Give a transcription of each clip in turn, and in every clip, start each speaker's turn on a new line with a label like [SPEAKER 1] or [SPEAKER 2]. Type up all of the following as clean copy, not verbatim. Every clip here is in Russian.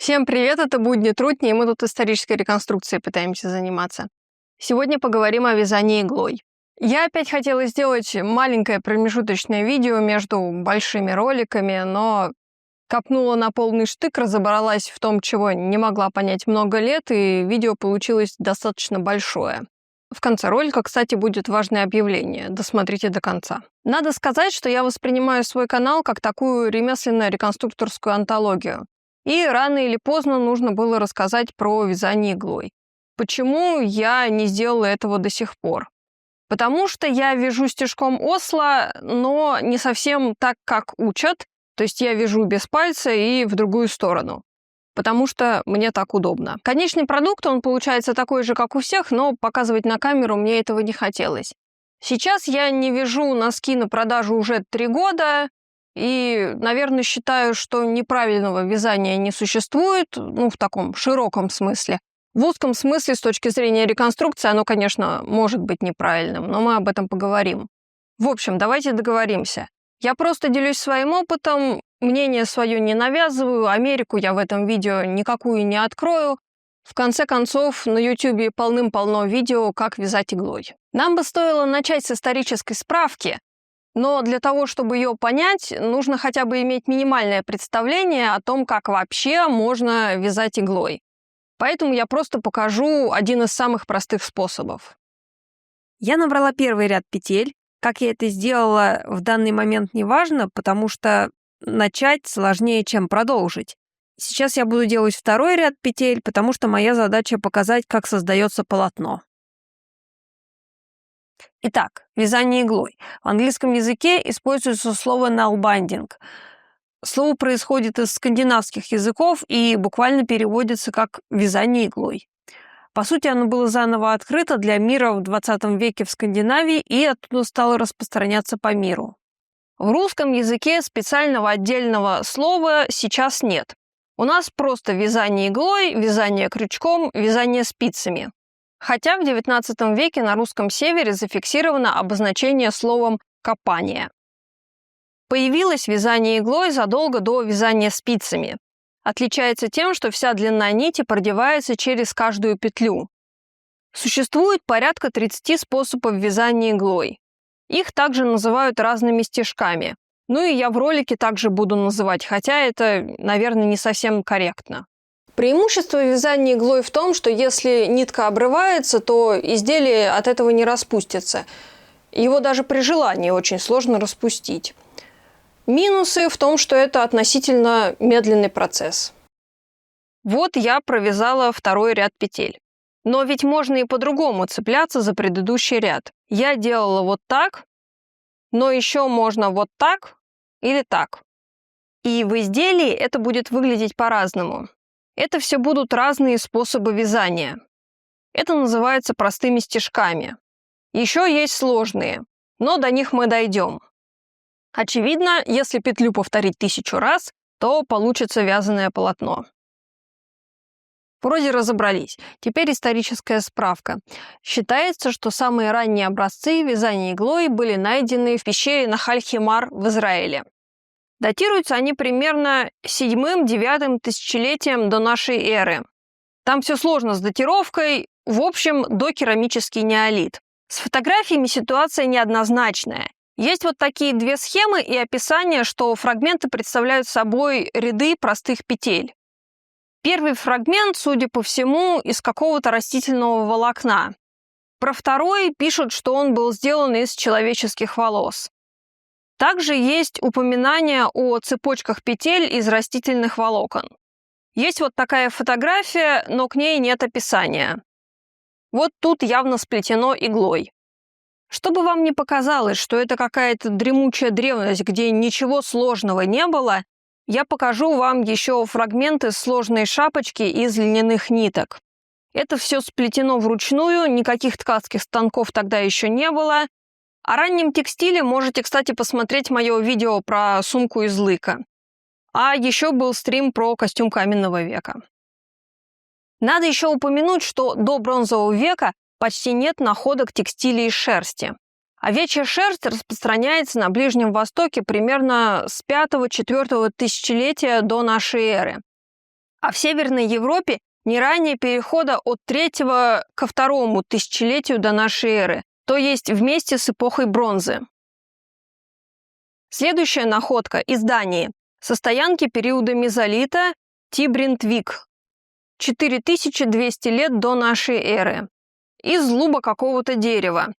[SPEAKER 1] Всем привет, это «Будни трутни», и мы тут исторической реконструкцией пытаемся заниматься. Сегодня поговорим о вязании иглой. Я опять хотела сделать маленькое промежуточное видео между большими роликами, но копнула на полный штык, разобралась в том, чего не могла понять много лет, и видео получилось достаточно большое. В конце ролика, кстати, будет важное объявление. Досмотрите до конца. Надо сказать, что я воспринимаю свой канал как такую ремесленно-реконструкторскую антологию. И рано или поздно нужно было рассказать про вязание иглой. Почему я не сделала этого до сих пор? Потому что я вяжу стежком Осло, но не совсем так, как учат. То есть я вяжу без пальца и в другую сторону. Потому что мне так удобно. Конечный продукт, он получается такой же, как у всех, но показывать на камеру мне этого не хотелось. Сейчас я не вяжу носки на продажу уже 3 года, и, наверное, считаю, что неправильного вязания не существует, в таком широком смысле. В узком смысле, с точки зрения реконструкции, оно, конечно, может быть неправильным, но мы об этом поговорим. В общем, давайте договоримся. Я просто делюсь своим опытом, мнение свое не навязываю, Америку я в этом видео никакую не открою. В конце концов, на YouTube полным-полно видео, как вязать иглой. Нам бы стоило начать с исторической справки, но для того, чтобы ее понять, нужно хотя бы иметь минимальное представление о том, как вообще можно вязать иглой. Поэтому я просто покажу один из самых простых способов.
[SPEAKER 2] Я набрала первый ряд петель. Как я это сделала, в данный момент не важно, потому что начать сложнее, чем продолжить. Сейчас я буду делать второй ряд петель, потому что моя задача показать, как создается полотно. Итак, вязание иглой. В английском языке используется слово nail-binding. Слово происходит из скандинавских языков и буквально переводится как «вязание иглой». По сути, оно было заново открыто для мира в 20 веке в Скандинавии и оттуда стало распространяться по миру. В русском языке специального отдельного слова сейчас нет. У нас просто вязание иглой, вязание крючком, вязание спицами. Хотя в XIX веке на русском севере зафиксировано обозначение словом «копание». Появилось вязание иглой задолго до вязания спицами. Отличается тем, что вся длина нити продевается через каждую петлю. Существует порядка 30 способов вязания иглой. Их также называют разными стежками. Ну и я в ролике также буду называть, хотя это, наверное, не совсем корректно. Преимущество вязания иглой в том, что если нитка обрывается, то изделие от этого не распустится. Его даже при желании очень сложно распустить. Минусы в том, что это относительно медленный процесс. Вот я провязала второй ряд петель. Но ведь можно и по-другому цепляться за предыдущий ряд. Я делала вот так, но еще можно вот так или так. И в изделии это будет выглядеть по-разному. Это все будут разные способы вязания. Это называется простыми стежками. Еще есть сложные, но до них мы дойдем. Очевидно, если петлю повторить 1000 раз, то получится вязаное полотно. Вроде разобрались. Теперь историческая справка. Считается, что самые ранние образцы вязания иглой были найдены в пещере Нахаль-Химар в Израиле. Датируются они примерно 7-9 тысячелетием до нашей эры. Там все сложно с датировкой, в общем, докерамический неолит. С фотографиями ситуация неоднозначная. Есть вот такие две схемы и описание, что фрагменты представляют собой ряды простых петель. Первый фрагмент, судя по всему, из какого-то растительного волокна. Про второй пишут, что он был сделан из человеческих волос. Также есть упоминание о цепочках петель из растительных волокон. Есть вот такая фотография, но к ней нет описания. Вот тут явно сплетено иглой. Чтобы вам не показалось, что это какая-то дремучая древность, где ничего сложного не было, я покажу вам еще фрагменты сложной шапочки из льняных ниток. Это все сплетено вручную, никаких ткацких станков тогда еще не было. О раннем текстиле можете, кстати, посмотреть мое видео про сумку из лыка. А еще был стрим про костюм каменного века. Надо еще упомянуть, что до бронзового века почти нет находок текстиля из шерсти. Овечья шерсть распространяется на Ближнем Востоке примерно с 5-4 тысячелетия до нашей эры.
[SPEAKER 1] а в Северной Европе не ранее перехода от 3 ко 2 тысячелетию до нашей эры, то есть вместе с эпохой бронзы. Следующая находка из Дании. Со стоянки периода мезолита Тибриндвик. 4200 лет до нашей эры. Из луба какого-то дерева.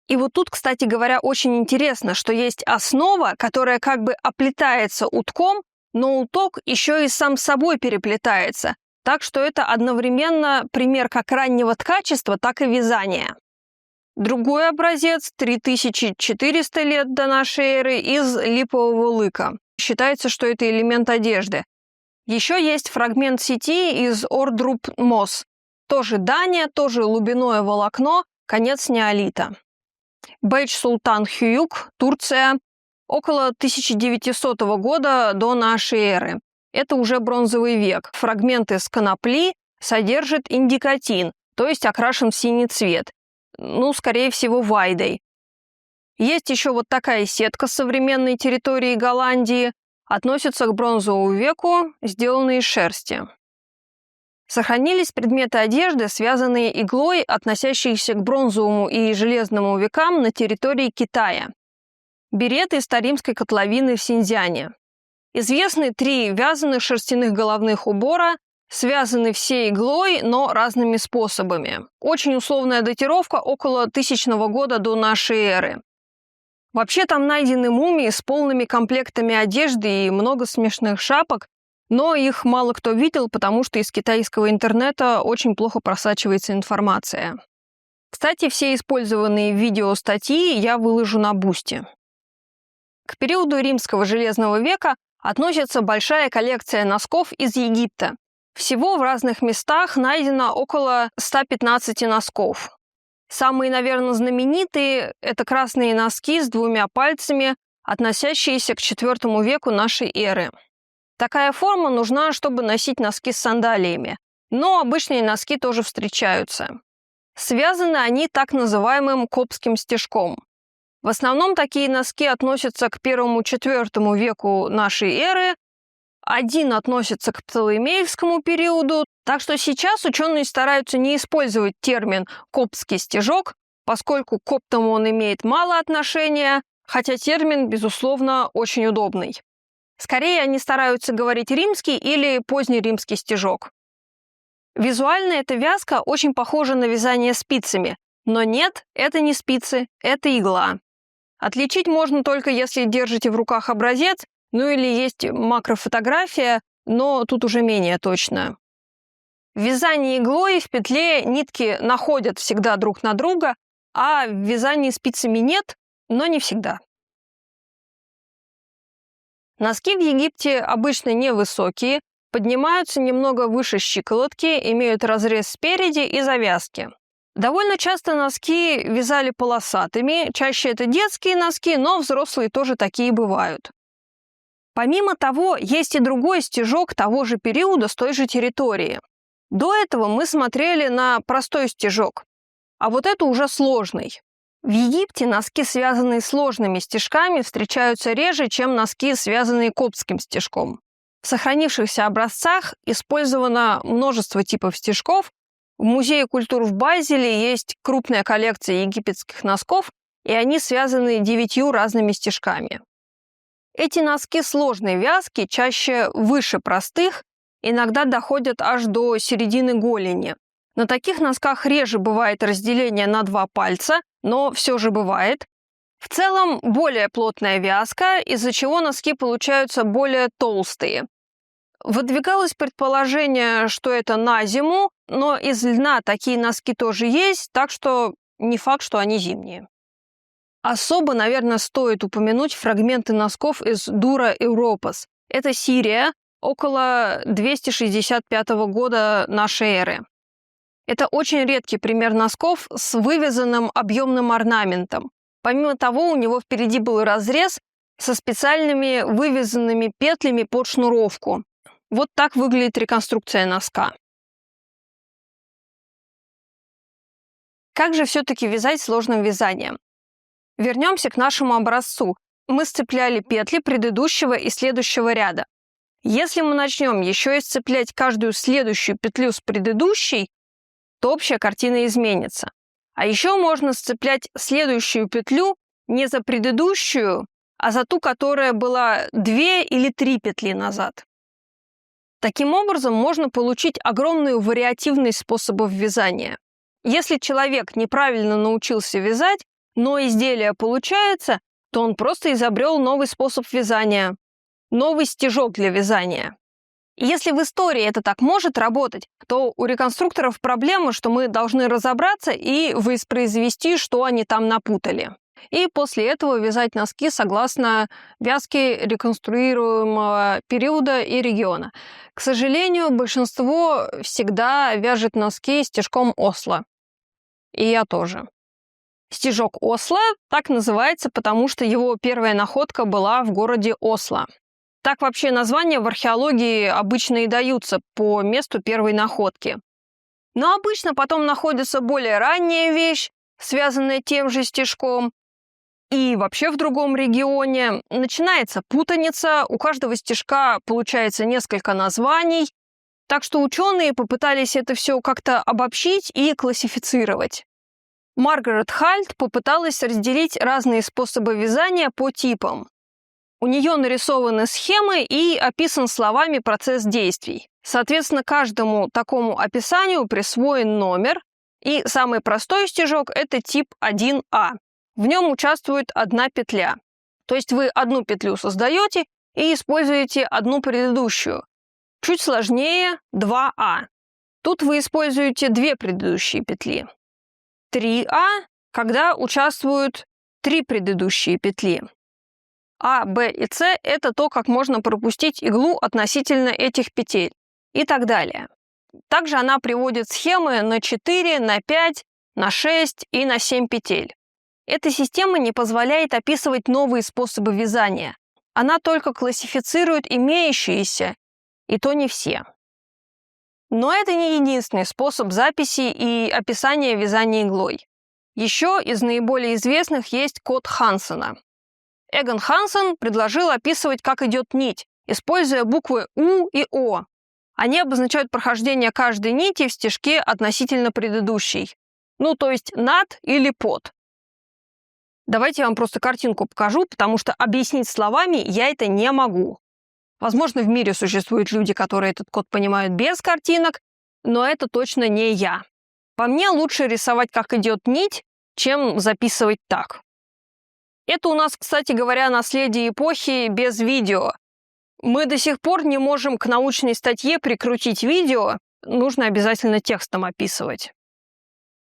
[SPEAKER 1] И вот тут, кстати говоря, очень интересно, что есть основа, которая как бы оплетается утком, но уток еще и сам с собой переплетается. Так что это одновременно пример как раннего ткачества, так и вязания. Другой образец 3400 лет до нашей эры из липового лыка. Считается, что это элемент одежды. Еще есть фрагмент сети из Ордруб-Мос. Тоже Дания, тоже лубяное волокно, конец неолита. Бейдж-Султан-Хююк, Турция, около 1900 года до нашей эры. Это уже бронзовый век. Фрагмент из конопли содержит индикатин, то есть окрашен в синий цвет. Скорее всего, вайдой. Есть еще вот такая сетка с современной территории Голландии, относится к бронзовому веку, сделанные из шерсти. Сохранились предметы одежды, связанные иглой, относящиеся к бронзовому и железному векам на территории Китая. Береты из Таримской котловины в Синьцзяне. Известны 3 вязаных шерстяных головных убора, связаны все иглой, но разными способами. Очень условная датировка около 1000 года до нашей эры. Вообще там найдены мумии с полными комплектами одежды и много смешных шапок, но их мало кто видел, потому что из китайского интернета очень плохо просачивается информация. Кстати, все использованные в видео статьи я выложу на Бусти. К периоду римского железного века относится большая коллекция носков из Египта. Всего в разных местах найдено около 115 носков. Самые, наверное, знаменитые – это красные носки с 2 пальцами, относящиеся к IV веку нашей эры. Такая форма нужна, чтобы носить носки с сандалиями, но обычные носки тоже встречаются. Связаны они так называемым коптским стежком. В основном такие носки относятся к I-IV веку нашей эры, один относится к Птолемеевскому периоду, так что сейчас ученые стараются не использовать термин «коптский стежок», поскольку к коптам он имеет мало отношения, хотя термин, безусловно, очень удобный. Скорее они стараются говорить римский или позднеримский стежок. Визуально эта вязка очень похожа на вязание спицами, но нет, это не спицы, это игла. Отличить можно только если держите в руках образец, или есть макрофотография, но тут уже менее точно. В вязании иглой в петле нитки находят всегда друг на друга, а в вязании спицами нет, но не всегда. Носки в Египте обычно невысокие, поднимаются немного выше щиколотки, имеют разрез спереди и завязки. Довольно часто носки вязали полосатыми, чаще это детские носки, но взрослые тоже такие бывают. Помимо того, есть и другой стежок того же периода с той же территории. До этого мы смотрели на простой стежок, а вот это уже сложный. В Египте носки, связанные сложными стежками, встречаются реже, чем носки, связанные коптским стежком. В сохранившихся образцах использовано множество типов стежков. В Музее культур в Базеле есть крупная коллекция египетских носков, и они связаны 9 разными стежками. Эти носки сложной вязки, чаще выше простых, иногда доходят аж до середины голени. На таких носках реже бывает разделение на 2 пальца, но все же бывает. В целом более плотная вязка, из-за чего носки получаются более толстые. Выдвигалось предположение, что это на зиму, но из льна такие носки тоже есть, так что не факт, что они зимние. Особо, наверное, стоит упомянуть фрагменты носков из Дура Европас. Это Сирия, около 265 года нашей эры. Это очень редкий пример носков с вывязанным объемным орнаментом. Помимо того, у него впереди был разрез со специальными вывязанными петлями под шнуровку. Вот так выглядит реконструкция носка. Как же все-таки вязать сложным вязанием? Вернемся к нашему образцу. Мы сцепляли петли предыдущего и следующего ряда. Если мы начнем еще и сцеплять каждую следующую петлю с предыдущей, то общая картина изменится. А еще можно сцеплять следующую петлю не за предыдущую, а за ту, которая была 2 или 3 петли назад. Таким образом, можно получить огромную вариативность способов вязания. Если человек неправильно научился вязать, но изделие получается, то он просто изобрел новый способ вязания, новый стежок для вязания. И если в истории это так может работать, то у реконструкторов проблема, что мы должны разобраться и воспроизвести, что они там напутали. И после этого вязать носки согласно вязке реконструируемого периода и региона. К сожалению, большинство всегда вяжет носки стежком Осло. И я тоже. Стежок Осло так называется, потому что его первая находка была в городе Осло. Так вообще названия в археологии обычно и даются по месту первой находки. Но обычно потом находится более ранняя вещь, связанная тем же стежком, и вообще в другом регионе. Начинается путаница, у каждого стежка получается несколько названий, так что ученые попытались это все как-то обобщить и классифицировать. Маргарет Хальт попыталась разделить разные способы вязания по типам. У нее нарисованы схемы и описан словами процесс действий. Соответственно, каждому такому описанию присвоен номер, и самый простой стежок – это тип 1А. В нем участвует одна петля. То есть вы одну петлю создаете и используете одну предыдущую. Чуть сложнее – 2А. Тут вы используете 2 предыдущие петли. 3А, когда участвуют 3 предыдущие петли. А, Б и С – это то, как можно пропустить иглу относительно этих петель и так далее. Также она приводит схемы на 4, на 5, на 6 и на 7 петель. Эта система не позволяет описывать новые способы вязания. Она только классифицирует имеющиеся, и то не все. Но это не единственный способ записи и описания вязания иглой. Еще из наиболее известных есть код Хансена. Эгон Хансен предложил описывать, как идет нить, используя буквы У и О. Они обозначают прохождение каждой нити в стежке относительно предыдущей. Ну, то есть над или под. Давайте я вам просто картинку покажу, потому что объяснить словами я это не могу. Возможно, в мире существуют люди, которые этот код понимают без картинок, но это точно не я. По мне лучше рисовать, как идет нить, чем записывать так. Это у нас, кстати говоря, наследие эпохи без видео. Мы до сих пор не можем к научной статье прикрутить видео, нужно обязательно текстом описывать.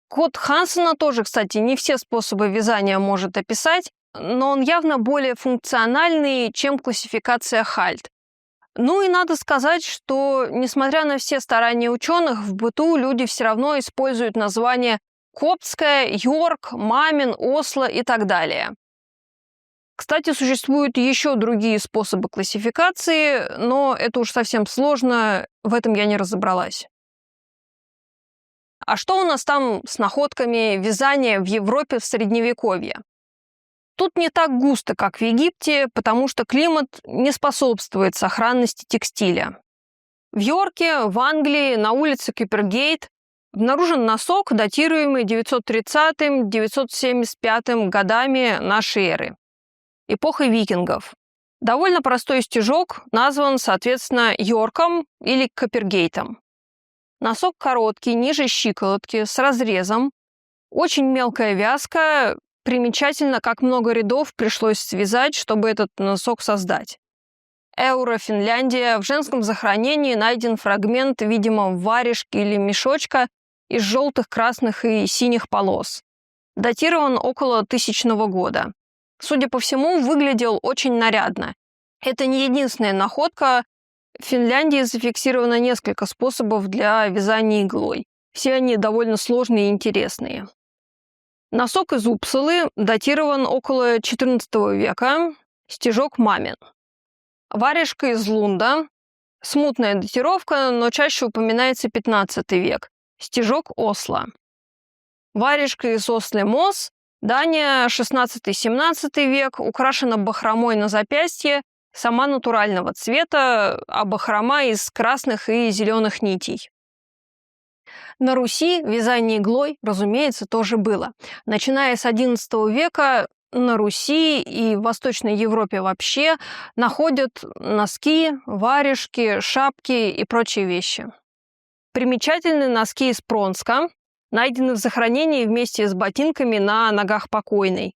[SPEAKER 1] Код Хансена тоже, кстати, не все способы вязания может описать, но он явно более функциональный, чем классификация Хальт. Ну и надо сказать, что, несмотря на все старания ученых, в быту люди все равно используют названия Коптская, Йорк, Мамин, Осло и так далее. Кстати, существуют еще другие способы классификации, но это уж совсем сложно, в этом я не разобралась. А что у нас там с находками вязания в Европе в Средневековье? Тут не так густо, как в Египте, потому что климат не способствует сохранности текстиля. В Йорке, в Англии, на улице Киппергейт обнаружен носок, датируемый 930-975 годами нашей эры, эпохой викингов. Довольно простой стежок назван, соответственно, Йорком или Киппергейтом. Носок короткий, ниже щиколотки, с разрезом, очень мелкая вязка. Примечательно, как много рядов пришлось связать, чтобы этот носок создать. Эура, Финляндия. В женском захоронении найден фрагмент, видимо, варежки или мешочка из желтых, красных и синих полос. Датирован около 1000 года. Судя по всему, выглядел очень нарядно. Это не единственная находка. В Финляндии зафиксировано несколько способов для вязания иглой. Все они довольно сложные и интересные. Носок из Упсалы датирован около XIV века, стежок Мамин. Варежка из Лунда, смутная датировка, но чаще упоминается XV век, стежок Осло. Варежка из Осле-Мос, Дания, XVI-XVII век, украшена бахромой на запястье, сама натурального цвета, а бахрома из красных и зеленых нитей. На Руси вязание иглой, разумеется, тоже было. Начиная с XI века на Руси и в Восточной Европе вообще находят носки, варежки, шапки и прочие вещи. Примечательны носки из Пронска, найдены в захоронении вместе с ботинками на ногах покойной.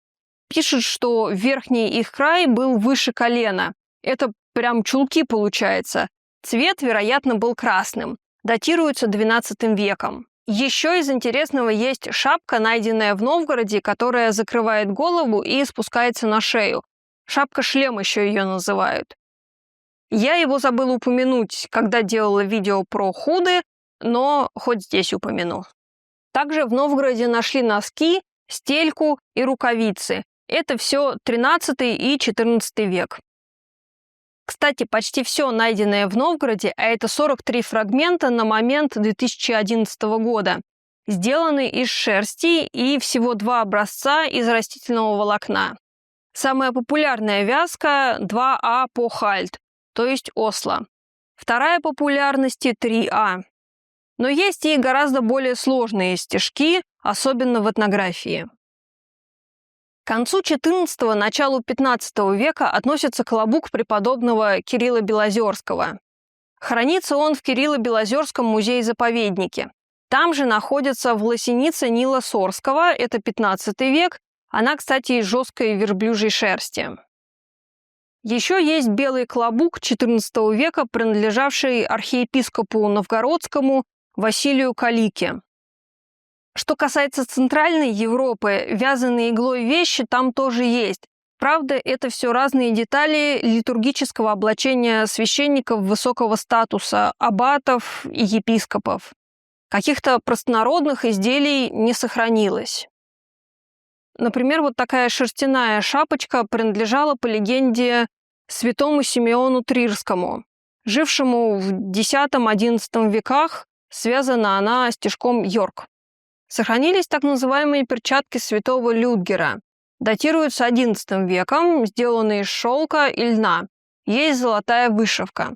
[SPEAKER 1] Пишут, что верхний их край был выше колена. Это прям чулки получается. Цвет, вероятно, был красным. Датируется XII веком. Еще из интересного есть шапка, найденная в Новгороде, которая закрывает голову и спускается на шею. Шапка-шлем еще ее называют. Я его забыла упомянуть, когда делала видео про худы, но хоть здесь упомяну. Также в Новгороде нашли носки, стельку и рукавицы. Это все XIII и XIV век. Кстати, почти все найденное в Новгороде, а это 43 фрагмента на момент 2011 года, сделаны из шерсти и всего 2 образца из растительного волокна. Самая популярная вязка 2А по хальт, то есть осло. Вторая популярности 3А. Но есть и гораздо более сложные стежки, особенно в этнографии. К концу XIV – началу XV века относится клобук преподобного Кирилла Белозерского. Хранится он в Кирилло-Белозерском музее-заповеднике. Там же находится власеница Нила Сорского, это XV век, она, кстати, из жесткой верблюжьей шерсти. Еще есть белый клобук XIV века, принадлежавший архиепископу Новгородскому Василию Калике. Что касается Центральной Европы, вязаные иглой вещи там тоже есть. Правда, это все разные детали литургического облачения священников высокого статуса, аббатов и епископов. Каких-то простонародных изделий не сохранилось. Например, вот такая шерстяная шапочка принадлежала, по легенде, святому Симеону Трирскому, жившему в X-XI веках, связана она стежком Йорк. Сохранились так называемые перчатки святого Людгера. Датируются XI веком, сделанные из шелка и льна. Есть золотая вышивка.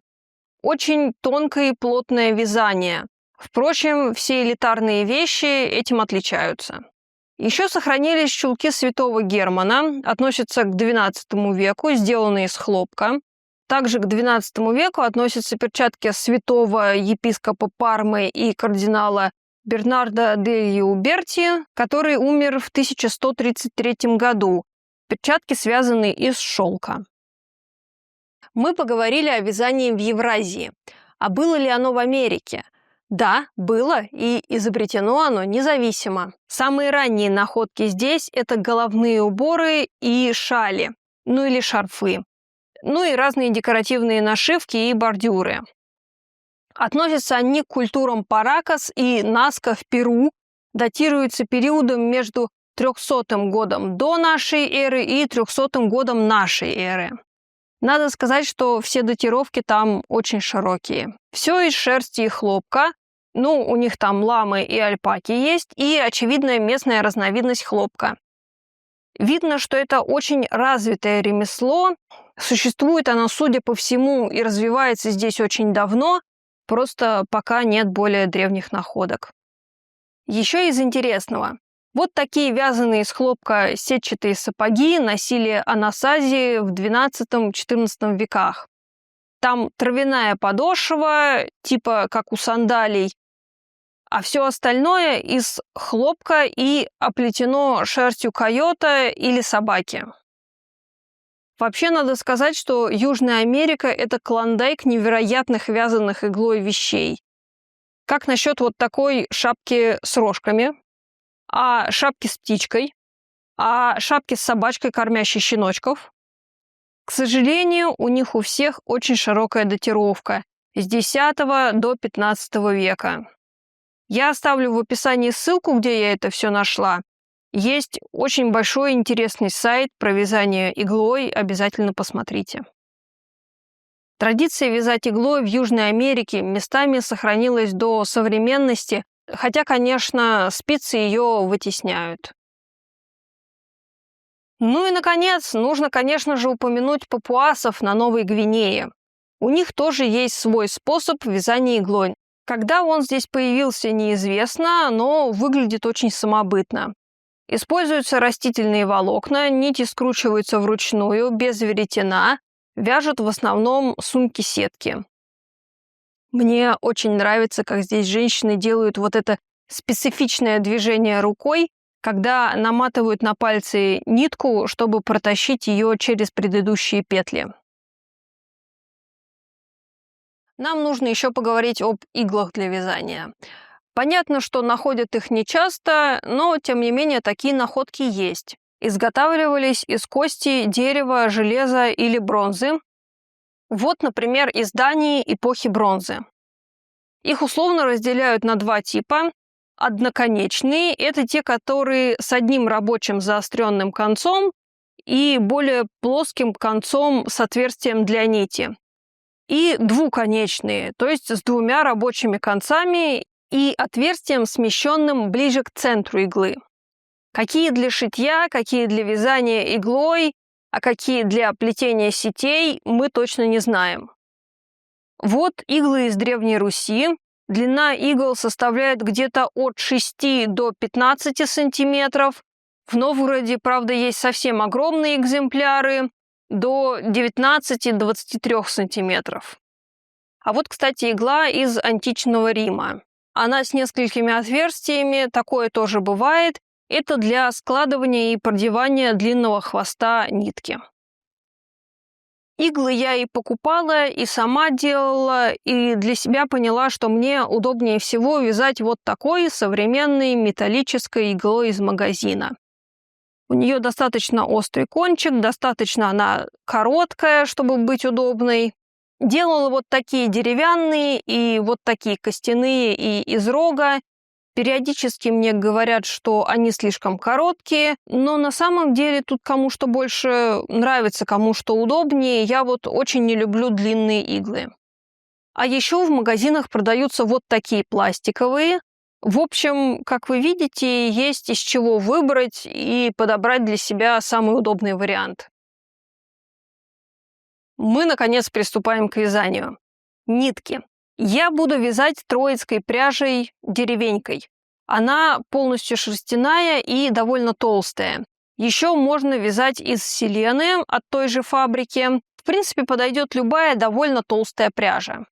[SPEAKER 1] Очень тонкое и плотное вязание. Впрочем, все элитарные вещи этим отличаются. Еще сохранились чулки святого Германа, относятся к XII веку, сделанные из хлопка. Также к XII веку относятся перчатки святого епископа Пармы и кардинала Бернардо дель Уберти, который умер в 1133 году. Перчатки связаны из шелка. Мы поговорили о вязании в Евразии. А было ли оно в Америке? Да, было, и изобретено оно независимо. Самые ранние находки здесь – это головные уборы и шали, ну или шарфы, ну и разные декоративные нашивки и бордюры. Относятся они к культурам Паракас и Наска в Перу, датируются периодом между 300 годом до нашей эры и 300 годом нашей эры. Надо сказать, что все датировки там очень широкие. Все из шерсти и хлопка, ну, у них там ламы и альпаки есть, и очевидная местная разновидность хлопка. Видно, что это очень развитое ремесло, существует оно, судя по всему, и развивается здесь очень давно, просто пока нет более древних находок. Еще из интересного. Вот такие вязаные из хлопка сетчатые сапоги носили анасази в XII-XIV веках. Там травяная подошва, типа как у сандалий, а все остальное из хлопка и оплетено шерстью койота или собаки. Вообще, надо сказать, что Южная Америка – это клондайк невероятных вязаных иглой вещей. Как насчет вот такой шапки с рожками? А шапки с птичкой? А шапки с собачкой, кормящей щеночков? К сожалению, у них у всех очень широкая датировка с X до XV века. Я оставлю в описании ссылку, где я это все нашла. Есть очень большой интересный сайт про вязание иглой, обязательно посмотрите. Традиция вязать иглой в Южной Америке местами сохранилась до современности, хотя, конечно, спицы ее вытесняют. Ну и, наконец, нужно, конечно же, упомянуть папуасов на Новой Гвинее. У них тоже есть свой способ вязания иглой. Когда он здесь появился, неизвестно, но выглядит очень самобытно. Используются растительные волокна, нити скручиваются вручную, без веретена, вяжут в основном сумки-сетки. Мне очень нравится, как здесь женщины делают вот это специфичное движение рукой, когда наматывают на пальцы нитку, чтобы протащить ее через предыдущие петли. Нам нужно еще поговорить об иглах для вязания. Понятно, что находят их нечасто, но тем не менее такие находки есть. Изготавливались из кости, дерева, железа или бронзы. Вот, например, из Дании эпохи бронзы. Их условно разделяют на два типа. Одноконечные – это те, которые с одним рабочим заостренным концом и более плоским концом с отверстием для нити. И двуконечные, то есть с двумя рабочими концами и отверстием, смещенным ближе к центру иглы. Какие для шитья, какие для вязания иглой, а какие для плетения сетей, мы точно не знаем. Вот иглы из Древней Руси. Длина игл составляет где-то от 6 до 15 сантиметров. В Новгороде, правда, есть совсем огромные экземпляры, до 19-23 сантиметров. А вот, кстати, игла из античного Рима. Она с несколькими отверстиями, такое тоже бывает. Это для складывания и продевания длинного хвоста нитки. Иглы я и покупала, и сама делала, и для себя поняла, что мне удобнее всего вязать вот такой современной металлической иглой из магазина. У нее достаточно острый кончик, достаточно она короткая, чтобы быть удобной. Делала вот такие деревянные и вот такие костяные и из рога. Периодически мне говорят, что они слишком короткие, но на самом деле тут кому что больше нравится, кому что удобнее. Я вот очень не люблю длинные иглы. А еще в магазинах продаются вот такие пластиковые. В общем, как вы видите, есть из чего выбрать и подобрать для себя самый удобный вариант. Мы, наконец, приступаем к вязанию. Нитки. Я буду вязать троицкой пряжей деревенькой. Она полностью шерстяная и довольно толстая. Еще можно вязать из селены от той же фабрики. В принципе, подойдет любая довольно толстая пряжа.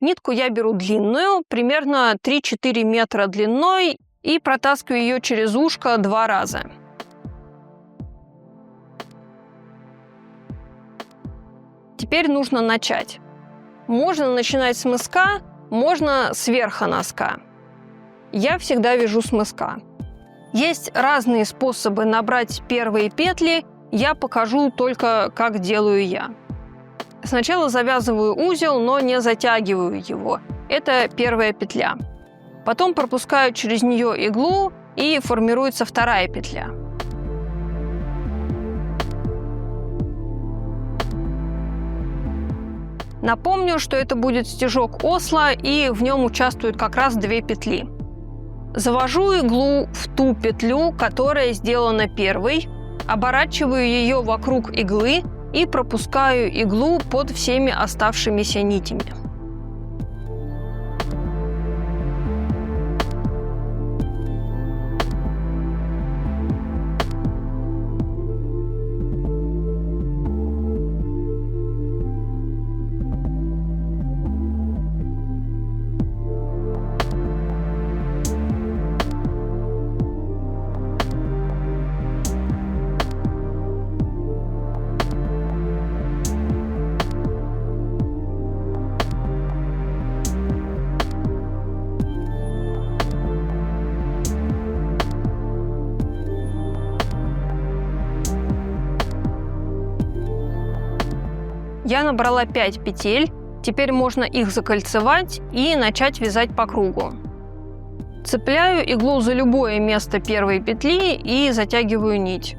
[SPEAKER 1] Нитку я беру длинную, примерно 3-4 метра длиной, и протаскиваю ее через ушко 2 раза. Теперь нужно начать. Можно начинать с мыска, можно с верха носка. Я всегда вяжу с мыска. Есть разные способы набрать первые петли, я покажу только, как делаю я. Сначала завязываю узел, но не затягиваю его. Это первая петля. Потом пропускаю через нее иглу, и формируется вторая петля. Напомню, что это будет стежок Осло, и в нем участвуют как раз 2 петли. Завожу иглу в ту петлю, которая сделана первой, оборачиваю ее вокруг иглы и пропускаю иглу под всеми оставшимися нитями. Я набрала 5 петель, теперь можно их закольцевать и начать вязать по кругу. Цепляю иглу за любое место первой петли и затягиваю нить.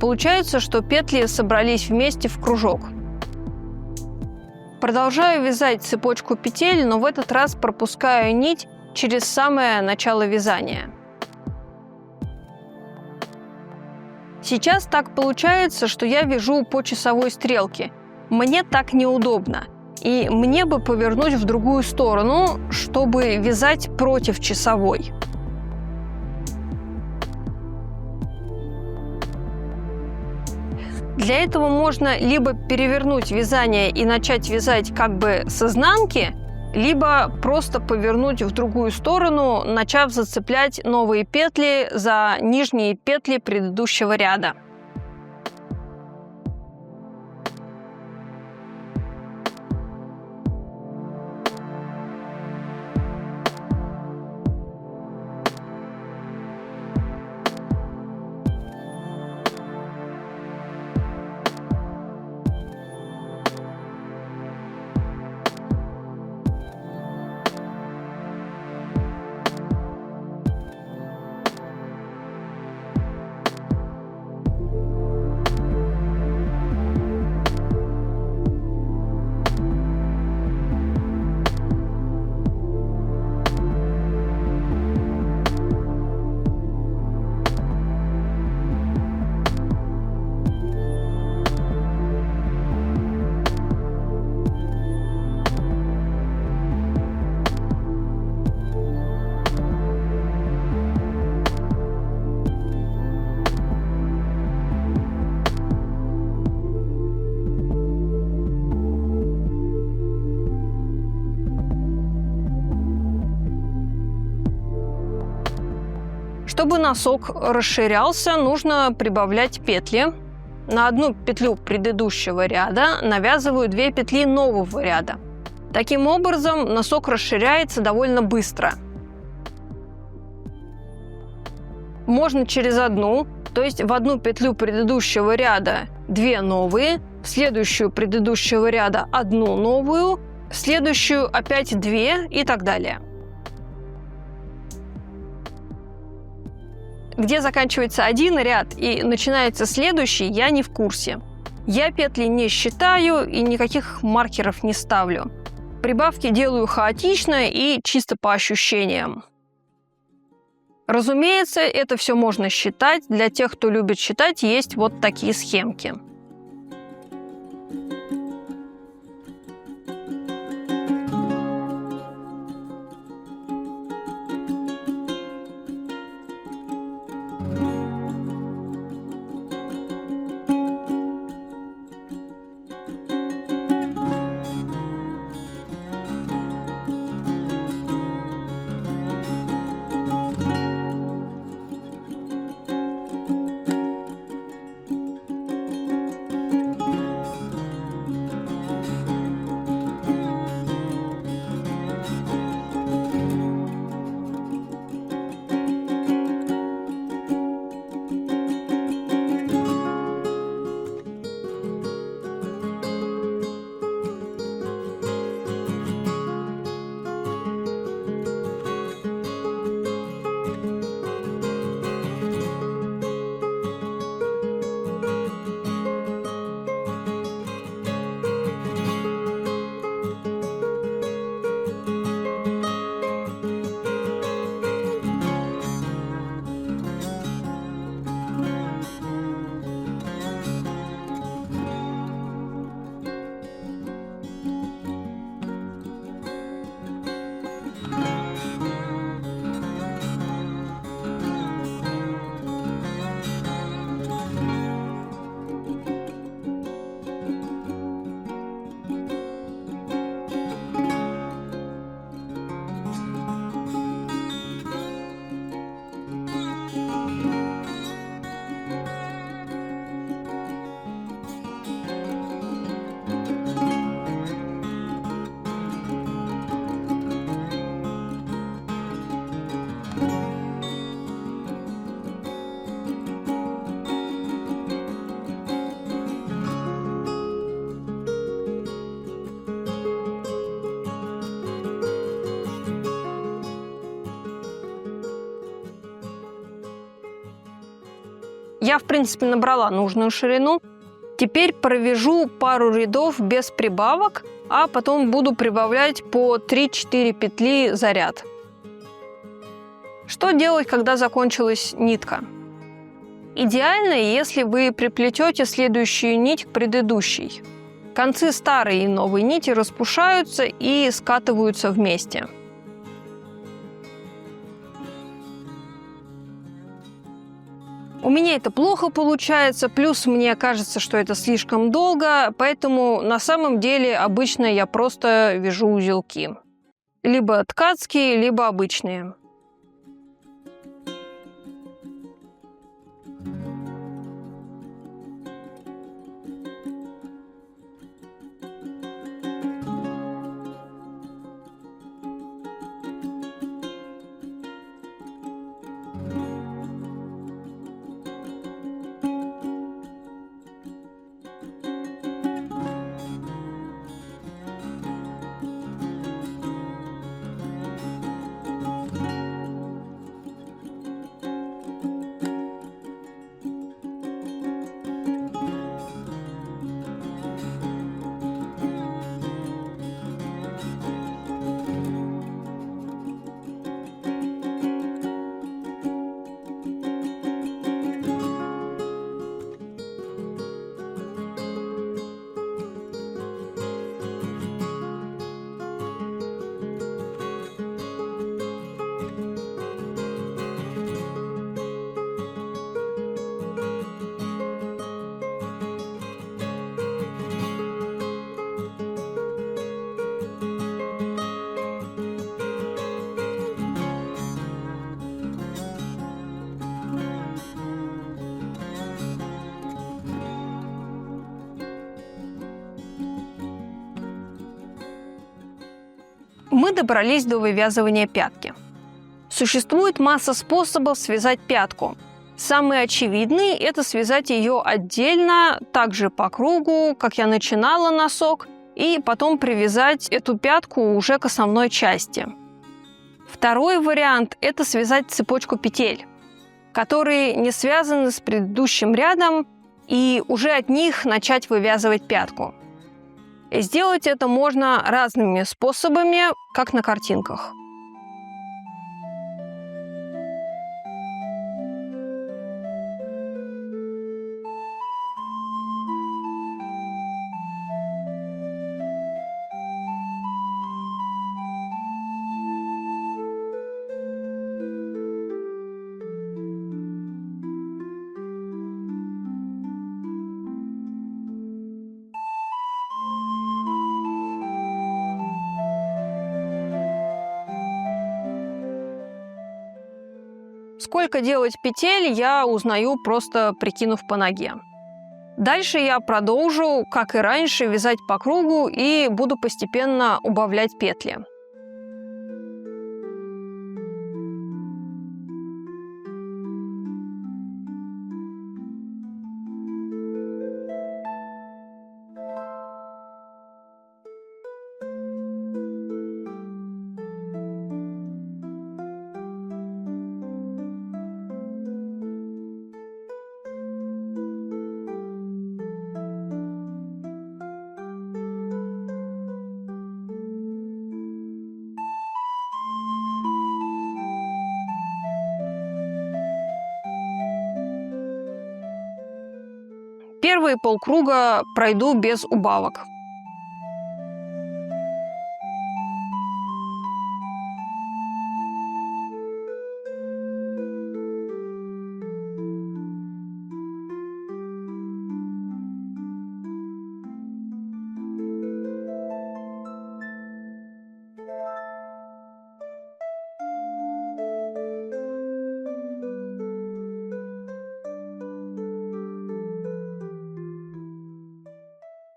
[SPEAKER 1] Получается, что петли собрались вместе в кружок. Продолжаю вязать цепочку петель, но в этот раз пропускаю нить через самое начало вязания. Сейчас так получается, что я вяжу по часовой стрелке. Мне так неудобно. И мне бы повернуть в другую сторону, чтобы вязать против часовой. Для этого можно либо перевернуть вязание и начать вязать как бы с изнанки, либо просто повернуть в другую сторону, начав зацеплять новые петли за нижние петли предыдущего ряда. Чтобы носок расширялся, нужно прибавлять петли. На одну петлю предыдущего ряда навязываю 2 петли нового ряда. Таким образом, носок расширяется довольно быстро. Можно через одну, то есть в одну петлю предыдущего ряда 2 новые, в следующую предыдущего ряда 1 новую, в следующую опять 2 и так далее. Где заканчивается один ряд и начинается следующий, я не в курсе. Я петли не считаю и никаких маркеров не ставлю. Прибавки делаю хаотично и чисто по ощущениям. Разумеется, это все можно считать. Для тех, кто любит считать, есть вот такие схемки. Я, в принципе, набрала нужную ширину. Теперь провяжу пару рядов без прибавок, а потом буду прибавлять по 3-4 петли за ряд. Что делать, когда закончилась нитка? Идеально, если вы приплетете следующую нить к предыдущей. Концы старой и новой нити распушаются и скатываются вместе. У меня это плохо получается, плюс мне кажется, что это слишком долго, поэтому на самом деле обычно я просто вяжу узелки. Либо ткацкие, либо обычные. Мы добрались до вывязывания пятки. Существует масса способов связать пятку. Самый очевидный – это связать ее отдельно, также по кругу, как я начинала носок, и потом привязать эту пятку уже к основной части. Второй вариант – это связать цепочку петель, которые не связаны с предыдущим рядом, и уже от них начать вывязывать пятку. Сделать это можно разными способами, как на картинках. Сколько делать петель, я узнаю, просто прикинув по ноге. Дальше я продолжу, как и раньше, вязать по кругу и буду постепенно убавлять петли. Первые полкруга пройду без убавок.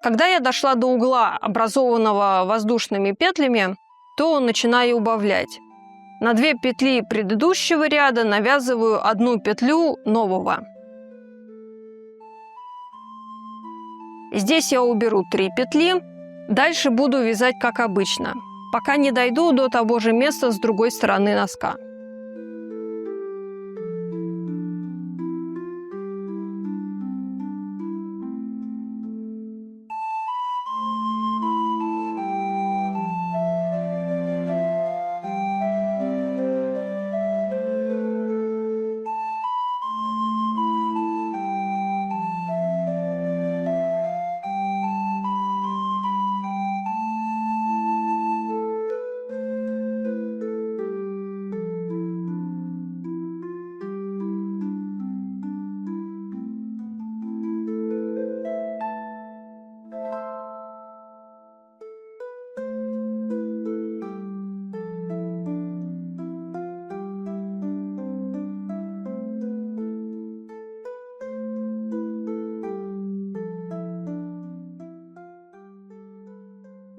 [SPEAKER 1] Когда я дошла до угла, образованного воздушными петлями, то начинаю убавлять. На 2 петли предыдущего ряда навязываю 1 петлю нового. Здесь я уберу 3 петли. Дальше буду вязать как обычно, пока не дойду до того же места с другой стороны носка.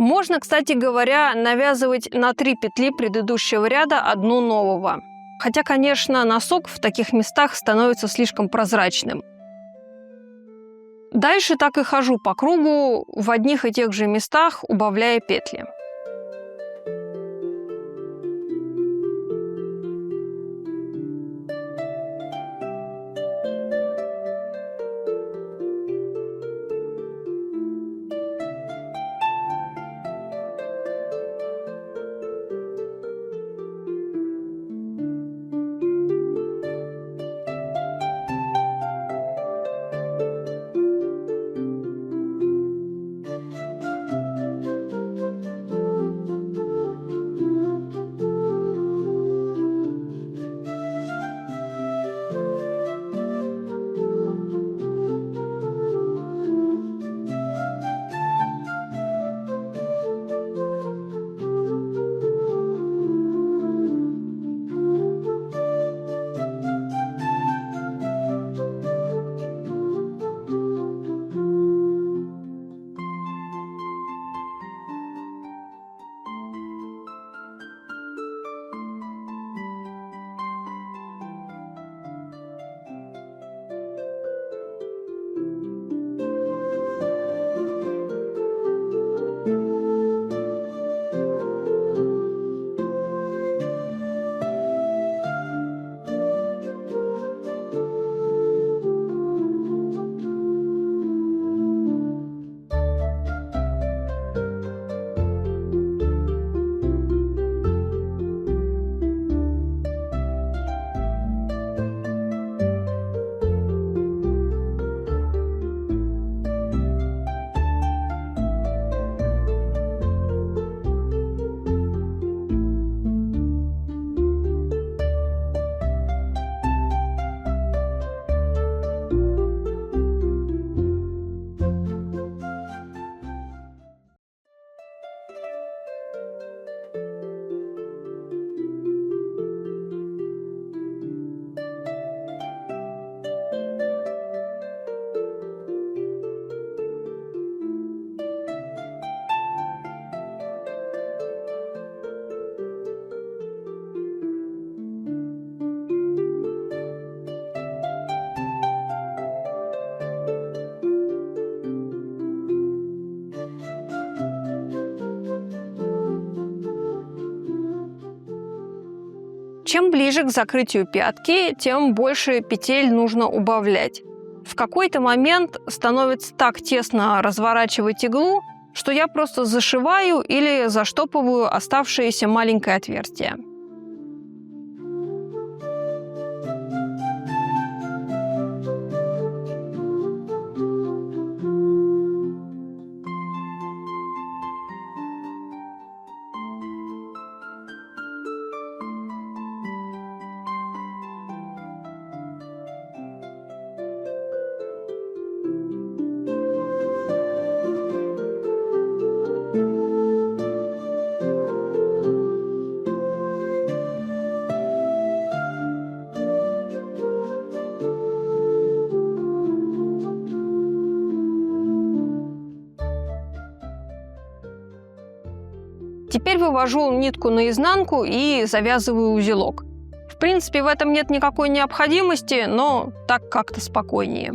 [SPEAKER 1] Можно, кстати говоря, навязывать на 3 петли предыдущего ряда одну нового. Хотя, конечно, носок в таких местах становится слишком прозрачным. Дальше так и хожу по кругу в одних и тех же местах, убавляя петли. Чем ближе к закрытию пятки, тем больше петель нужно убавлять. В какой-то момент становится так тесно разворачивать иглу, что я просто зашиваю или заштопываю оставшееся маленькое отверстие. Теперь вывожу нитку наизнанку и завязываю узелок. В принципе, в этом нет никакой необходимости, но так как-то спокойнее.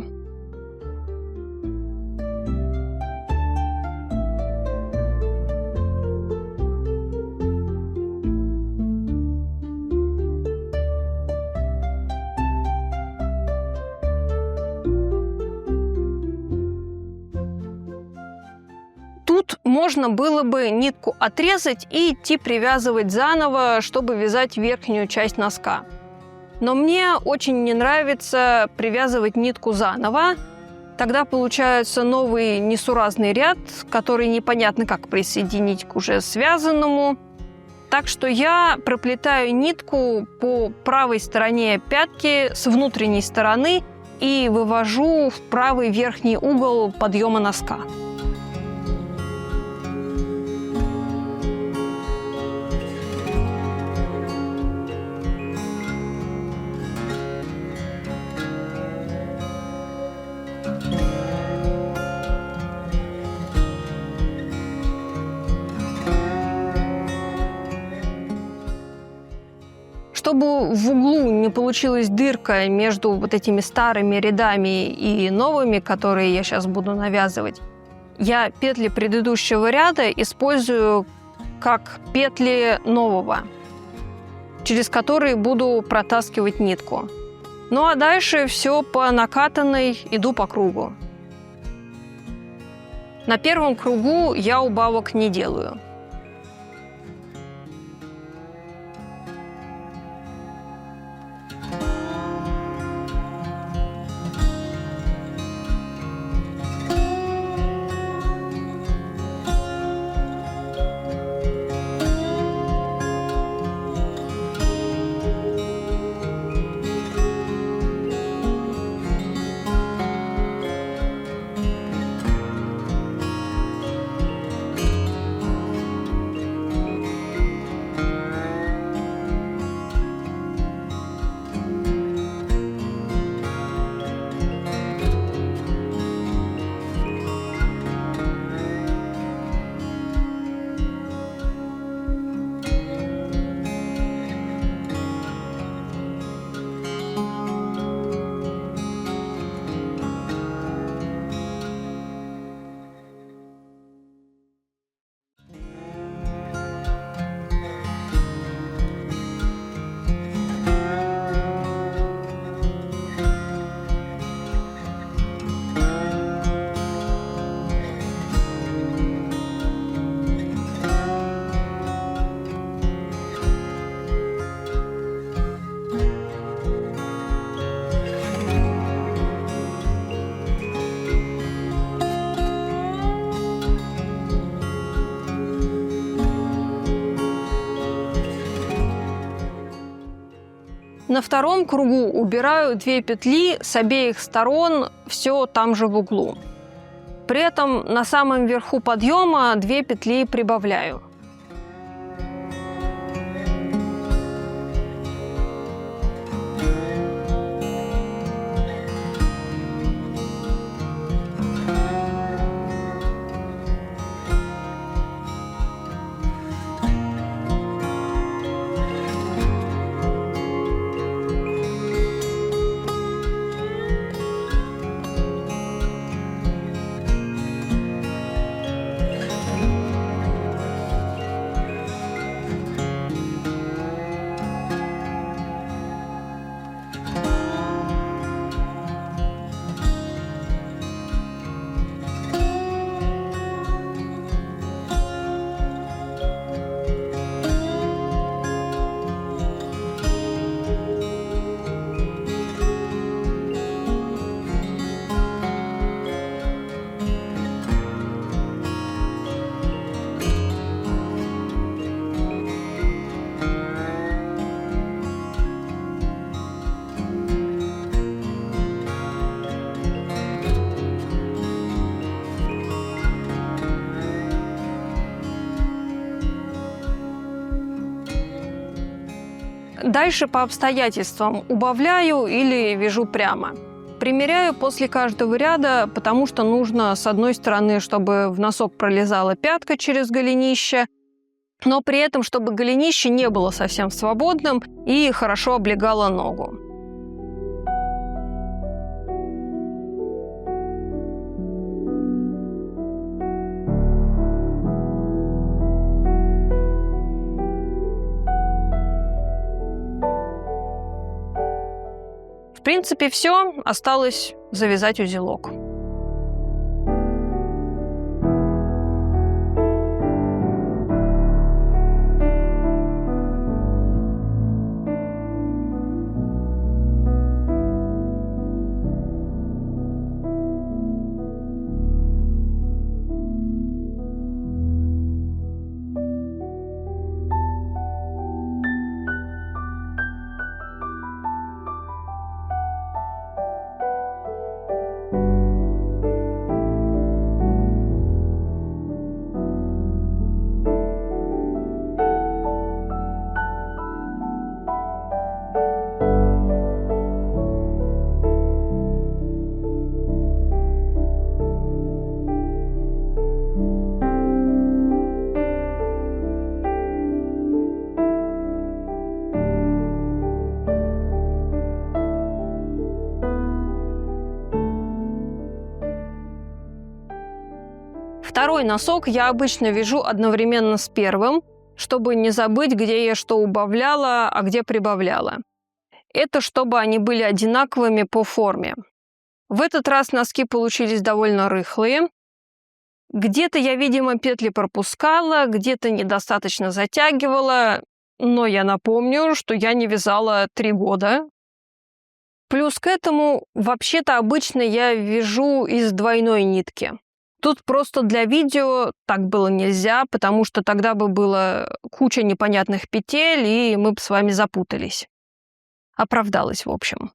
[SPEAKER 1] Тут можно было бы нитку отрезать и идти привязывать заново, чтобы вязать верхнюю часть носка. Но мне очень не нравится привязывать нитку заново. Тогда получается новый несуразный ряд, который непонятно как присоединить к уже связанному. Так что я проплетаю нитку по правой стороне пятки с внутренней стороны и вывожу в правый верхний угол подъема носка. Чтобы в углу не получилась дырка между вот этими старыми рядами и новыми, которые я сейчас буду навязывать, я петли предыдущего ряда использую как петли нового, через которые буду протаскивать нитку. Ну а дальше все по накатанной иду по кругу. На первом кругу я убавок не делаю. На втором кругу убираю 2 петли с обеих сторон, все там же в углу. При этом на самом верху подъема 2 петли прибавляю. Дальше по обстоятельствам убавляю или вяжу прямо. Примеряю после каждого ряда, потому что нужно, с одной стороны, чтобы в носок пролезала пятка через голенище, но при этом, чтобы голенище не было совсем свободным и хорошо облегало ногу. В принципе, все. Осталось завязать узелок. Второй носок я обычно вяжу одновременно с первым, чтобы не забыть, где я что убавляла, а где прибавляла. Это чтобы они были одинаковыми по форме. В этот раз носки получились довольно рыхлые. Где-то я, видимо, петли пропускала, где-то недостаточно затягивала, но я напомню, что я не вязала 3 года. Плюс к этому, вообще-то, обычно я вяжу из двойной нитки. Тут просто для видео так было нельзя, потому что тогда бы было куча непонятных петель, и мы бы с вами запутались. Оправдалась, в общем.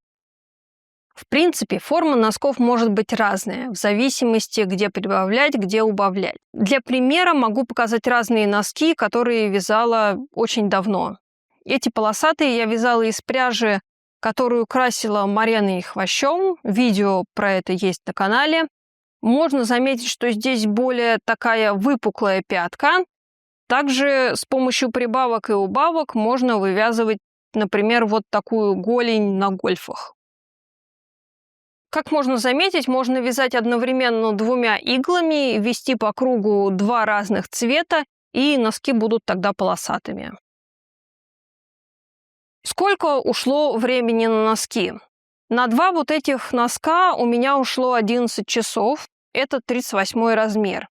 [SPEAKER 1] В принципе, форма носков может быть разная, в зависимости, где прибавлять, где убавлять. Для примера могу показать разные носки, которые вязала очень давно. Эти полосатые я вязала из пряжи, которую красила мореной хвощом. Видео про это есть на канале. Можно заметить, что здесь более такая выпуклая пятка. Также с помощью прибавок и убавок можно вывязывать, например, вот такую голень на гольфах. Как можно заметить, можно вязать одновременно 2 иглами, ввести по кругу 2 разных цвета, и носки будут тогда полосатыми. Сколько ушло времени на носки? На 2 вот этих носка у меня ушло 11 часов, это 38 размер.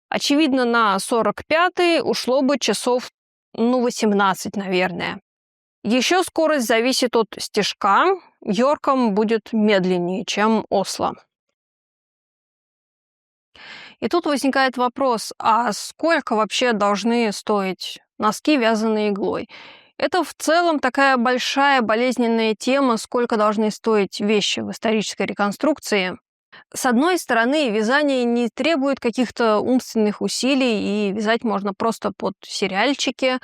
[SPEAKER 1] Очевидно, на 45 ушло бы часов, 18, наверное. Еще скорость зависит от стежка. Йорком будет медленнее, чем Осло. И тут возникает вопрос, а сколько вообще должны стоить носки, вязаные иглой? Это в целом такая большая болезненная тема, сколько должны стоить вещи в исторической реконструкции. С одной стороны, вязание не требует каких-то умственных усилий, и вязать можно просто под сериальчики.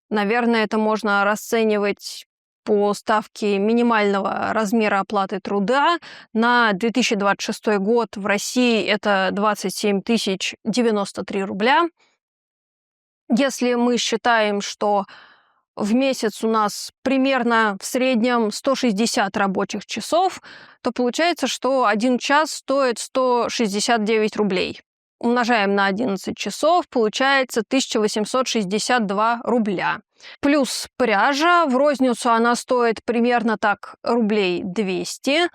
[SPEAKER 1] Наверное, это можно расценивать по ставке минимального размера оплаты труда. На 2026 год в России это 27 093 рубля. Если мы считаем, что в месяц у нас примерно в среднем 160 рабочих часов, то получается, что 1 час стоит 169 рублей. Умножаем на 11 часов, получается 1862 рубля. Плюс пряжа, в розницу она стоит примерно так рублей 200,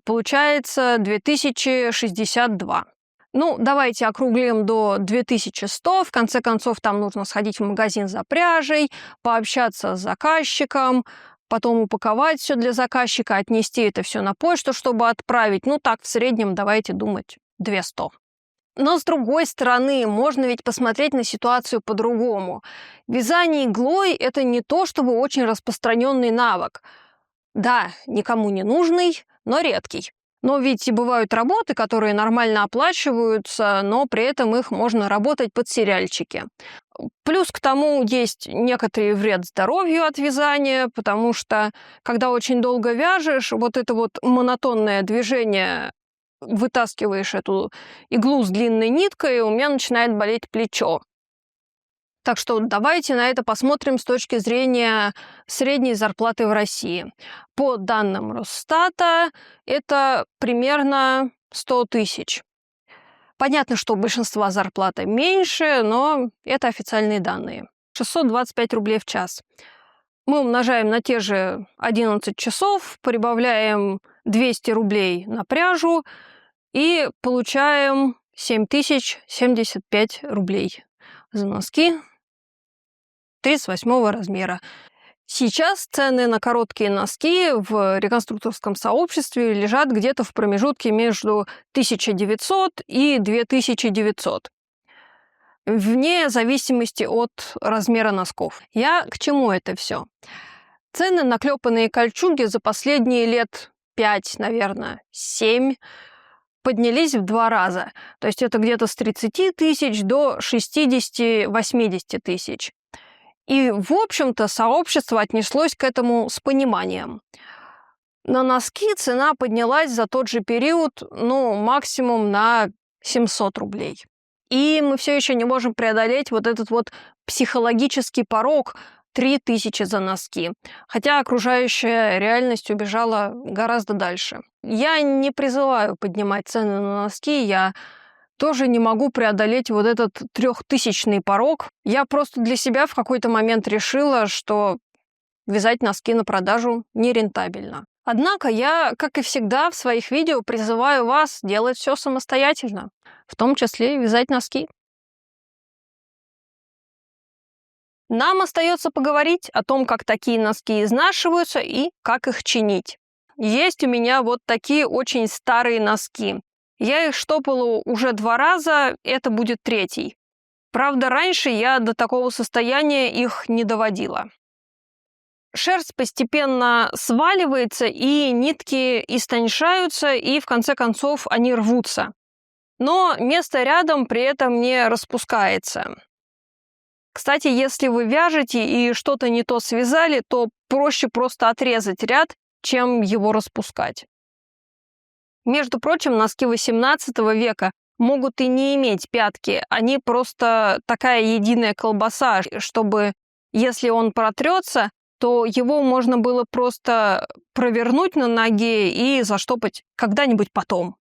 [SPEAKER 1] получается 2062. Ну, давайте округлим до 2100. В конце концов, там нужно сходить в магазин за пряжей, пообщаться с заказчиком, потом упаковать все для заказчика, отнести это все на почту, чтобы отправить. Ну, так, в среднем, давайте думать, 200. Но, с другой стороны, можно ведь посмотреть на ситуацию по-другому. Вязание иглой – это не то, чтобы очень распространенный навык. Да, никому не нужный, но редкий. Но ведь и бывают работы, которые нормально оплачиваются, но при этом их можно работать под сериальчики. Плюс к тому есть некоторый вред здоровью от вязания, потому что, когда очень долго вяжешь, вот это вот монотонное движение, вытаскиваешь эту иглу с длинной ниткой, и у меня начинает болеть плечо. Так что давайте на это посмотрим с точки зрения средней зарплаты в России. По данным Росстата, это примерно 100 тысяч. Понятно, что у большинства зарплата меньше, но это официальные данные. 625 рублей в час. Мы умножаем на те же 11 часов, прибавляем 200 рублей на пряжу и получаем 7075 рублей за носки 38 размера. Сейчас цены на короткие носки в реконструкторском сообществе лежат где-то в промежутке между 1900 и 2900, вне зависимости от размера носков. Я к чему это все? Цены на клепанные кольчуги за последние лет 5, наверное, 7 поднялись в 2 раза. То есть это где-то с 30 тысяч до 60-80 тысяч. И, в общем-то, сообщество отнеслось к этому с пониманием. На носки цена поднялась за тот же период, максимум на 700 рублей. И мы все еще не можем преодолеть вот этот вот психологический порог 3000 за носки. Хотя окружающая реальность убежала гораздо дальше. Я не призываю поднимать цены на носки, я тоже не могу преодолеть вот этот 3000-й порог. Я просто для себя в какой-то момент решила, что вязать носки на продажу нерентабельно. Однако я, как и всегда, в своих видео призываю вас делать все самостоятельно, в том числе и вязать носки. Нам остается поговорить о том, как такие носки изнашиваются и как их чинить. Есть у меня вот такие очень старые носки. Я их штопала уже 2 раза, это будет 3-й. Правда, раньше я до такого состояния их не доводила. Шерсть постепенно сваливается, и нитки истоньшаются, и в конце концов они рвутся. Но место рядом при этом не распускается. Кстати, если вы вяжете и что-то не то связали, то проще просто отрезать ряд, чем его распускать. Между прочим, носки XVIII века могут и не иметь пятки, они просто такая единая колбаса, чтобы, если он протрется, то его можно было просто провернуть на ноге и заштопать когда-нибудь потом.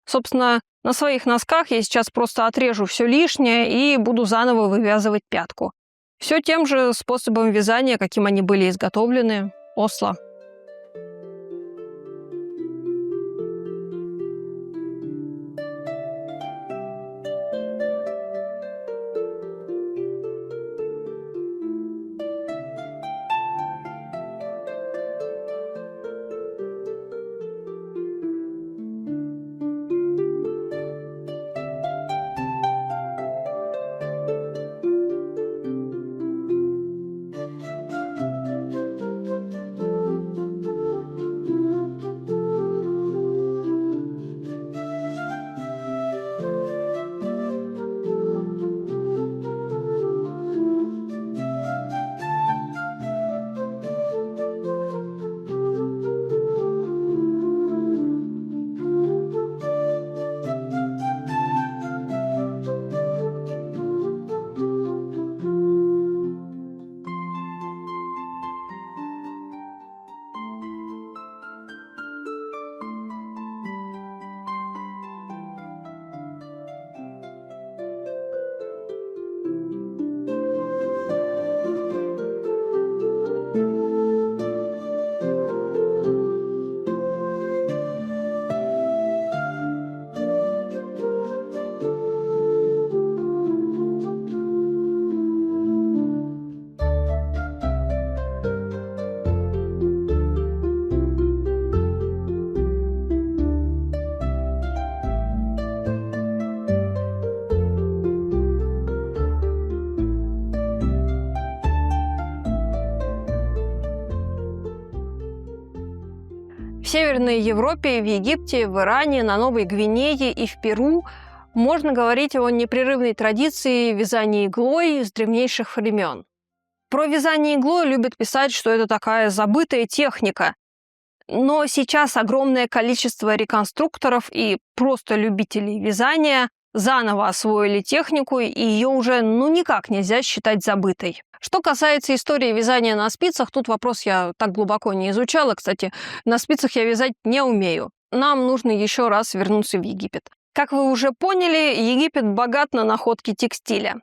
[SPEAKER 1] Собственно, на своих носках я сейчас просто отрежу все лишнее и буду заново вывязывать пятку. Все тем же способом вязания, каким они были изготовлены. Осло. В Северной Европе, в Египте, в Иране, на Новой Гвинее и в Перу можно говорить о непрерывной традиции вязания иглой с древнейших времен. Про вязание иглой любят писать, что это такая забытая техника. Но сейчас огромное количество реконструкторов и просто любителей вязания заново освоили технику, и ее уже никак нельзя считать забытой. Что касается истории вязания на спицах, тут вопрос я так глубоко не изучала. Кстати, на спицах я вязать не умею. Нам нужно еще раз вернуться в Египет. Как вы уже поняли, Египет богат на находки текстиля.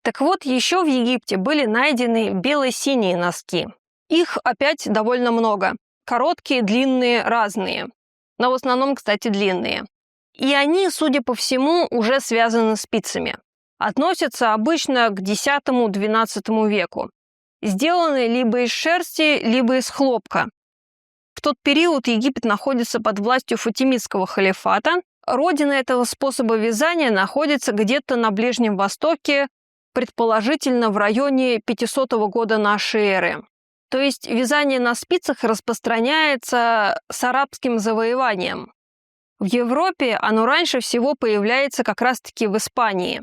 [SPEAKER 1] Так вот, еще в Египте были найдены бело-синие носки. Их опять довольно много. Короткие, длинные, разные. Но в основном, кстати, длинные. И они, судя по всему, уже связаны спицами. Относятся обычно к X-XII веку. Сделаны либо из шерсти, либо из хлопка. В тот период Египет находится под властью фатимидского халифата. Родина этого способа вязания находится где-то на Ближнем Востоке, предположительно в районе 500 года нашей эры. То есть вязание на спицах распространяется с арабским завоеванием. В Европе оно раньше всего появляется как раз-таки в Испании.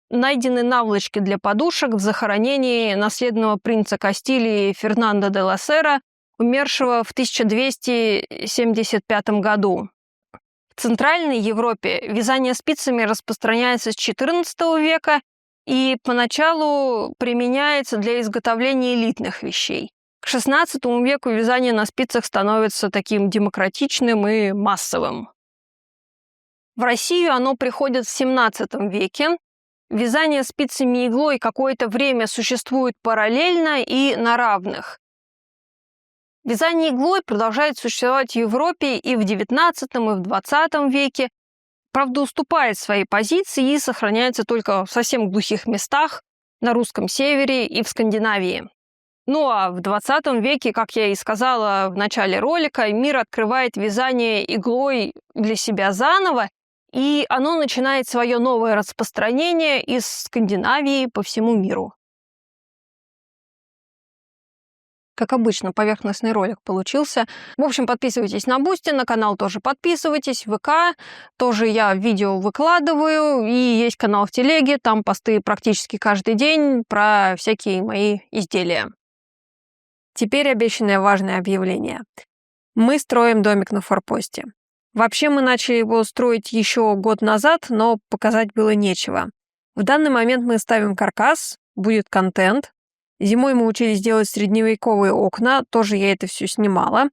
[SPEAKER 1] Найдены наволочки для подушек в захоронении наследного принца Кастилии Фернандо де ла Сера, умершего в 1275 году. В Центральной Европе вязание спицами распространяется с XIV века и поначалу применяется для изготовления элитных вещей. К XVI веку вязание на спицах становится таким демократичным и массовым. В Россию оно приходит в 17 веке. Вязание спицами и иглой какое-то время существует параллельно и на равных. Вязание иглой продолжает существовать в Европе и в XIX, и в XX веке. Правда, уступает своей позиции и сохраняется только в совсем глухих местах на русском севере и в Скандинавии. Ну а в 20 веке, как я и сказала в начале ролика, мир открывает вязание иглой для себя заново, и оно начинает свое новое распространение из Скандинавии по всему миру. Как обычно, поверхностный ролик получился. В общем, подписывайтесь на Boosty, на канал тоже подписывайтесь, в ВК тоже я видео выкладываю, и есть канал в Телеге, там посты практически каждый день про всякие мои изделия. Теперь обещанное важное объявление. Мы строим домик на форпосте. Вообще мы начали его строить еще год назад, но показать было нечего. В данный момент мы ставим каркас, будет контент. Зимой мы учились делать средневековые окна, тоже я это все снимала.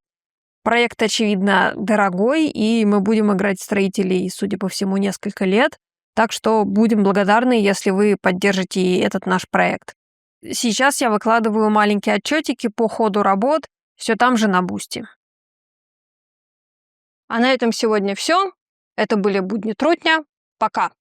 [SPEAKER 1] Проект, очевидно, дорогой, и мы будем играть строителей, судя по всему, несколько лет. Так что будем благодарны, если вы поддержите этот наш проект. Сейчас я выкладываю маленькие отчетики по ходу работ, все там же на Boosty. А на этом сегодня все. Это были будни трутня. Пока!